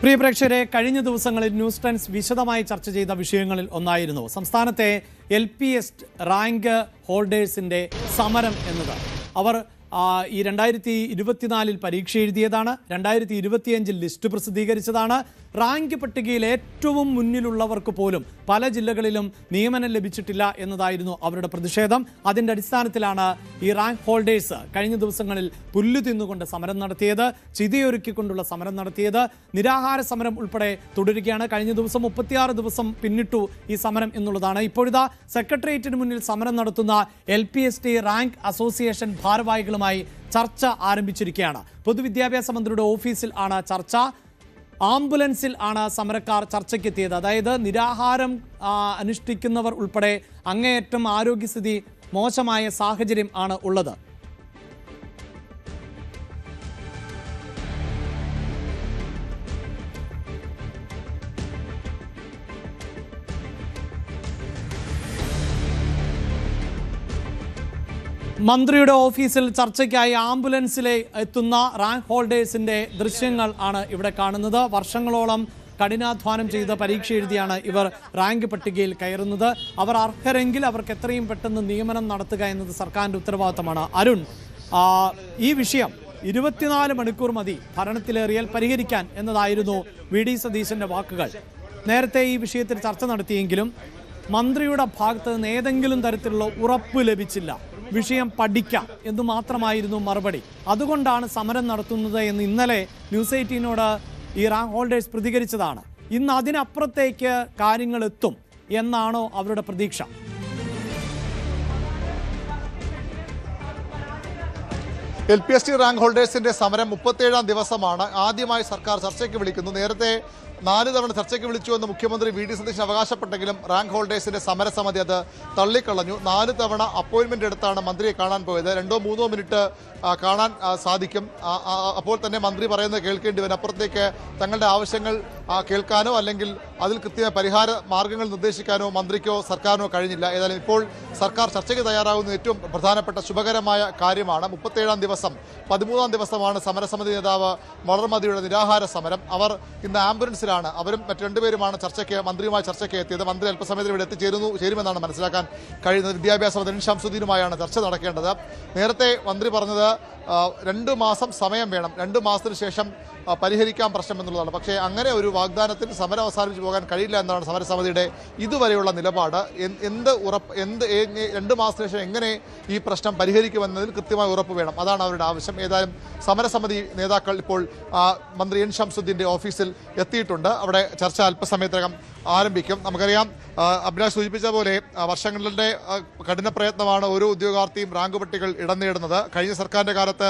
പ്രിയ പ്രേക്ഷകരെ, കഴിഞ്ഞ ദിവസങ്ങളിൽ ന്യൂസ് ട്രെൻഡ്സ് വിശദമായി ചർച്ച ചെയ്ത വിഷയങ്ങളിൽ ഒന്നായിരുന്നു സംസ്ഥാനത്തെ LPS റാങ്ക് ഹോൾഡേഴ്സിന്റെ സമരം എന്നത്. അവർ ഈ 2024 പരീക്ഷ എഴുതിയതാണ്, 2025 ലിസ്റ്റ് പ്രസിദ്ധീകരിച്ചതാണ്. റാങ്ക് പട്ടികയിൽ ഏറ്റവും മുന്നിലുള്ളവർക്ക് പോലും പല ജില്ലകളിലും നിയമനം ലഭിച്ചിട്ടില്ല എന്നതായിരുന്നു അവരുടെ പ്രതിഷേധം. അതിൻ്റെ അടിസ്ഥാനത്തിലാണ് ഈ റാങ്ക് ഹോൾഡേഴ്സ് കഴിഞ്ഞ ദിവസങ്ങളിൽ പുല്ലു തിന്നുകൊണ്ട് സമരം നടത്തിയത്, ചിതയൊരുക്കിക്കൊണ്ടുള്ള സമരം നടത്തിയത്. നിരാഹാര സമരം ഉൾപ്പെടെ തുടരുകയാണ്. കഴിഞ്ഞ ദിവസം 36 ദിവസം പിന്നിട്ടു ഈ സമരം എന്നുള്ളതാണ്. ഇപ്പോഴിതാ സെക്രട്ടേറിയറ്റിന് മുന്നിൽ സമരം നടത്തുന്ന LPST റാങ്ക് അസോസിയേഷൻ ഭാരവാഹികളുമായി ചർച്ച ആരംഭിച്ചിരിക്കുകയാണ്. പൊതുവിദ്യാഭ്യാസ മന്ത്രിയുടെ ഓഫീസിൽ ആണ് ചർച്ച. ആംബുലൻസിൽ ആണ് സമരക്കാർ ചർച്ചയ്ക്കെത്തിയത്. അതായത് നിരാഹാരം അനുഷ്ഠിക്കുന്നവർ ഉൾപ്പെടെ അങ്ങേയറ്റം ആരോഗ്യസ്ഥിതി മോശമായ സാഹചര്യം ആണ് ഉള്ളത്. മന്ത്രിയുടെ ഓഫീസിൽ ചർച്ചയ്ക്കായി ആംബുലൻസിലെ എത്തുന്ന റാങ്ക് ഹോൾഡേഴ്സിന്റെ ദൃശ്യങ്ങൾ ആണ് ഇവിടെ കാണുന്നത്. വർഷങ്ങളോളം കഠിനാധ്വാനം ചെയ്ത് പരീക്ഷ എഴുതിയാണ് ഇവർ റാങ്ക് പട്ടികയിൽ കയറുന്നത്. അവർ അർഹരെങ്കിൽ അവർക്ക് എത്രയും പെട്ടെന്ന് നിയമനം നടത്തുക എന്നത് സർക്കാരിൻ്റെ ഉത്തരവാദിത്തമാണ്. അരുൺ, ഈ വിഷയം 24 മണിക്കൂർ മതി ഭരണത്തിലേറിയാൽ പരിഹരിക്കാൻ എന്നതായിരുന്നു VD സതീശന്റെ വാക്കുകൾ. നേരത്തെ ഈ വിഷയത്തിൽ ചർച്ച നടത്തിയെങ്കിലും മന്ത്രിയുടെ ഭാഗത്ത് നിന്ന് ഏതെങ്കിലും തരത്തിലുള്ള ഉറപ്പ് ലഭിച്ചില്ല. വിഷയം പഠിക്കാം എന്ന് മാത്രമായിരുന്നു മറുപടി. അതുകൊണ്ടാണ് സമരം നടത്തുന്നത് എന്ന് ഇന്നലെ ന്യൂസ് 18നോട് ഈ റാങ്ക് ഹോൾഡേഴ്സ് പ്രതികരിച്ചതാണ്. ഇന്ന് അതിനപ്പുറത്തേക്ക് കാര്യങ്ങൾ എത്തും എന്നാണോ അവരുടെ പ്രതീക്ഷ? LPST റാങ്ക് ഹോൾഡേഴ്സിന്റെ സമരം 37-ാം ദിവസമാണ്. ആദ്യമായി സർക്കാർ ചർച്ചയ്ക്ക് വിളിക്കുന്നു. നേരത്തെ 4 തവണ ചർച്ചയ്ക്ക് വിളിച്ചു എന്ന് മുഖ്യമന്ത്രി VD സതീശൻ അവകാശപ്പെട്ടെങ്കിലും റാങ്ക് ഹോൾഡേഴ്സിന്റെ സമരസമിതി അത് തള്ളിക്കളഞ്ഞു. 4 തവണ അപ്പോയിന്റ്മെന്റ് എടുത്താണ് മന്ത്രിയെ കാണാൻ പോയത്. 2-3 മിനിറ്റ് കാണാൻ സാധിക്കും. അപ്പോൾ തന്നെ മന്ത്രി പറയുന്നത് കേൾക്കേണ്ടി വരും. അപ്പുറത്തേക്ക് തങ്ങളുടെ ആവശ്യങ്ങൾ കേൾക്കാനോ അല്ലെങ്കിൽ അതിൽ കൃത്യമായ പരിഹാര മാർഗങ്ങൾ നിർദ്ദേശിക്കാനോ മന്ത്രിക്കോ സർക്കാരിനോ കഴിഞ്ഞില്ല. ഏതായാലും ഇപ്പോൾ സർക്കാർ ചർച്ചയ്ക്ക് തയ്യാറാകുന്ന ഏറ്റവും പ്രധാനപ്പെട്ട ശുഭകരമായ കാര്യമാണ്. 37-ാം ദിവസം 13-ാം ദിവസമാണ് സമരസമിതി നേതാവ് വളർമതിയുടെ നിരാഹാര സമരം. അവർ ഇന്ന് ആംബുലൻസിലാണ്. അവരും മറ്റ് 2 പേരുമാണ് മന്ത്രിയുമായി ചർച്ചയ്ക്ക് എത്തിയത്. മന്ത്രി അല്പസമയത്തിൽ ഇവിടെ ചേരുമെന്നാണ് മനസ്സിലാക്കാൻ കഴിയുന്നത്. വിദ്യാഭ്യാസ മന്ത്രി ഷംസുദ്ദീനുമായാണ് ചർച്ച നടക്കേണ്ടത്. നേരത്തെ മന്ത്രി പറഞ്ഞത് 2 മാസം സമയം വേണം, 2 മാസത്തിന് ശേഷം പരിഹരിക്കാൻ പ്രശ്നം എന്നുള്ളതാണ്. പക്ഷേ അങ്ങനെ ഒരു വാഗ്ദാനത്തിൽ സമരം അവസാനിപ്പിച്ച് പോകാൻ കഴിയില്ല എന്നതാണ് സമരസമിതിയുടെ ഇതുവരെയുള്ള നിലപാട്. 2 മാസത്തിന് ശേഷം എങ്ങനെ ഈ പ്രശ്നം പരിഹരിക്കുമെന്നതിൽ കൃത്യമായ ഉറപ്പ് വേണം. അതാണ് അവരുടെ ആവശ്യം. ഏതായാലും സമരസമിതി നേതാക്കൾ ഇപ്പോൾ മന്ത്രി N ഷംസുദ്ദീൻ്റെ ഓഫീസിൽ എത്തിയിട്ടുണ്ട്. അവിടെ ചർച്ച അല്പസമയത്തിനകം ആരംഭിക്കും. നമുക്കറിയാം, അഭിലാഷ് സൂചിപ്പിച്ച പോലെ വർഷങ്ങളുടെ കഠിന പ്രയത്നമാണ് ഓരോ ഉദ്യോഗാർത്ഥിയും റാങ്ക് പട്ടികകൾ ഇടം നേടുന്നത്. കഴിഞ്ഞ സർക്കാരിൻ്റെ കാലത്ത്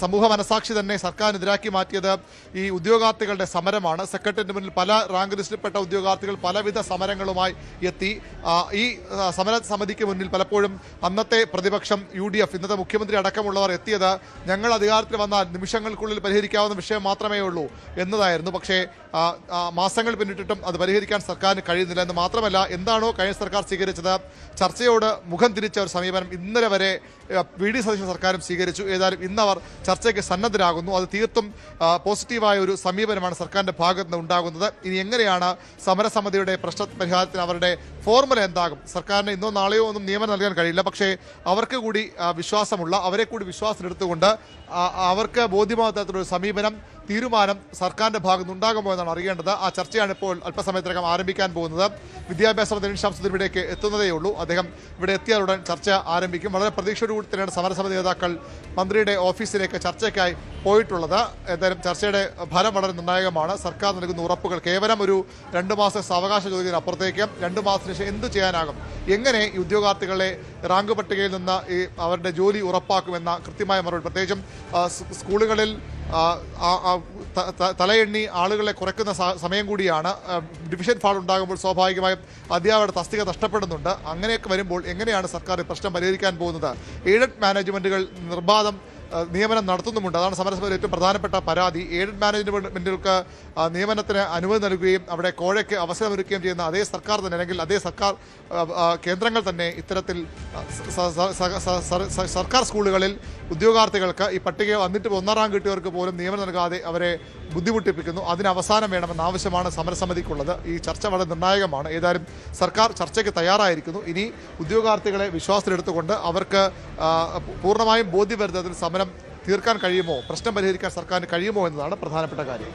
സമൂഹ മനസാക്ഷി തന്നെ സർക്കാരിനെതിരാക്കി മാറ്റിയത് ഈ ഉദ്യോഗാർത്ഥികളുടെ സമരമാണ്. സെക്രട്ടറിയേറ്റിന് മുന്നിൽ പല റാങ്ക് ലിസ്റ്റിൽപ്പെട്ട ഉദ്യോഗാർത്ഥികൾ പലവിധ സമരങ്ങളുമായി എത്തി. ഈ സമര സമിതിക്ക് മുന്നിൽ പലപ്പോഴും അന്നത്തെ പ്രതിപക്ഷം UDF, ഇന്നത്തെ മുഖ്യമന്ത്രി അടക്കമുള്ളവർ എത്തിയത് ഞങ്ങൾ അധികാരത്തിൽ വന്നാൽ നിമിഷങ്ങൾക്കുള്ളിൽ പരിഹരിക്കാവുന്ന വിഷയം മാത്രമേ ഉള്ളൂ എന്നതായിരുന്നു. പക്ഷേ മാസങ്ങൾ പിന്നിട്ടിട്ടും അത് പരിഹരിക്കാൻ സർക്കാരിന് കഴിയുന്നില്ല. എന്ന് മാത്രമല്ല, എന്താണോ കഴിഞ്ഞ സർക്കാർ സ്വീകരിച്ചത്, ചർച്ചയോട് മുഖം തിരിച്ച ഒരു സമീപനം ഇന്നലെ വരെ VD സതീശൻ സർക്കാരും സ്വീകരിച്ചു. ഏതായാലും ഇന്നവർ ചർച്ചയ്ക്ക് സന്നദ്ധരാകുന്നു. അത് തീർത്തും പോസിറ്റീവായ ഒരു സമീപനമാണ് സർക്കാരിൻ്റെ ഭാഗത്ത് നിന്ന് ഉണ്ടാകുന്നത്. ഇനി എങ്ങനെയാണ് സമരസമിതിയുടെ പ്രശ്ന പരിഹാരത്തിന് അവരുടെ ഫോർമുല എന്താകും? സർക്കാരിന് ഇന്നോ നാളെയോ ഒന്നും നിയമനം നൽകാൻ കഴിയില്ല. പക്ഷേ അവർക്ക് കൂടി വിശ്വാസമുള്ള, അവരെ കൂടി വിശ്വാസത്തിലെടുത്തുകൊണ്ട് അവർക്ക് ബോധ്യമാകുന്ന തരത്തിലൊരു സമീപനം, തീരുമാനം സർക്കാരിൻ്റെ ഭാഗത്ത് ഉണ്ടാകുമോ എന്നാണ് അറിയേണ്ടത്. ആ ചർച്ചയാണ് ഇപ്പോൾ അല്പസമയത്തിനകം ആരംഭിക്കാൻ പോകുന്നത്. വിദ്യാഭ്യാസ മന്ത്രി ഷംസുദ്ദീൻ ഇവിടേക്ക് എത്തുന്നതേ ഉള്ളൂ. അദ്ദേഹം ഇവിടെ എത്തിയാലുടൻ ചർച്ച ആരംഭിക്കും. വളരെ പ്രതീക്ഷയോടുകൂടി തന്നെയാണ് സമരസമിതി നേതാക്കൾ മന്ത്രിയുടെ ഓഫീസിലേക്ക് ചർച്ചയ്ക്കായി പോയിട്ടുള്ളത്. എന്തായാലും ചർച്ചയുടെ ഫലം വളരെ നിർണായകമാണ്. സർക്കാർ നൽകുന്ന ഉറപ്പുകൾ കേവലം ഒരു 2 മാസം സാവകാശ ചോദ്യത്തിനപ്പുറത്തേക്ക് 2 മാസത്തിന് ശേഷം എന്ത് ചെയ്യാനാകും, എങ്ങനെ ഈ ഉദ്യോഗാർത്ഥികളെ റാങ്ക് പട്ടികയിൽ നിന്ന് ഈ അവരുടെ ജോലി ഉറപ്പാക്കുമെന്ന കൃത്യമായ മറുപടി. പ്രത്യേകിച്ചും സ്കൂളുകളിൽ തലയെണ്ണി ആളുകളെ കുറയ്ക്കുന്ന സമയം കൂടിയാണ്. ഡിവിഷൻ ഫാൾ ഉണ്ടാകുമ്പോൾ സ്വാഭാവികമായും അധ്യാപകരുടെ തസ്തിക നഷ്ടപ്പെടുന്നുണ്ട്. അങ്ങനെയൊക്കെ വരുമ്പോൾ എങ്ങനെയാണ് സർക്കാർ പ്രശ്നം പരിഹരിക്കാൻ പോകുന്നത്? എയ്ഡഡ് മാനേജ്മെൻറ്റുകൾ നിർബാധം നിയമനം നടത്തുന്നുമുണ്ട്. അതാണ് സമരസമിതിയുടെ ഏറ്റവും പ്രധാനപ്പെട്ട പരാതി. എയ്ഡഡ് മാനേജ്മെന്റുകൾക്ക് നിയമനത്തിന് അനുമതി നൽകുകയും അവിടെ കോഴയ്ക്ക് അവസരമൊരുക്കുകയും ചെയ്യുന്ന അതേ സർക്കാർ തന്നെ, അല്ലെങ്കിൽ അതേ സർക്കാർ കേന്ദ്രങ്ങൾ തന്നെ ഇത്തരത്തിൽ സർക്കാർ സ്കൂളുകളിൽ ഉദ്യോഗാർത്ഥികൾക്ക് ഈ പട്ടിക വന്നിട്ട് 1ാം റാങ്ക് കിട്ടിയവർക്ക് പോലും നിയമനം നൽകാതെ അവരെ ബുദ്ധിമുട്ടിപ്പിക്കുന്നു. അതിന് അവസാനം വേണമെന്ന ആവശ്യമാണ് സമരസമിതിക്കുള്ളത്. ഈ ചർച്ച വളരെ നിർണായകമാണ്. ഏതായാലും സർക്കാർ ചർച്ചയ്ക്ക് തയ്യാറായിരിക്കുന്നു. ഇനി ഉദ്യോഗാർത്ഥികളെ വിശ്വാസത്തിലെടുത്തുകൊണ്ട് അവർക്ക് പൂർണ്ണമായും ബോധ്യം വരുന്നതിൽ സമരം തീർക്കാൻ കഴിയുമോ, പ്രശ്നം പരിഹരിക്കാൻ സർക്കാരിന് കഴിയുമോ എന്നതാണ് പ്രധാനപ്പെട്ട കാര്യം.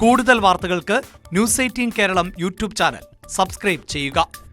കൂടുതൽ വാർത്തകൾക്ക് news 18 Keralam YouTube channel subscribe ചെയ്യുക.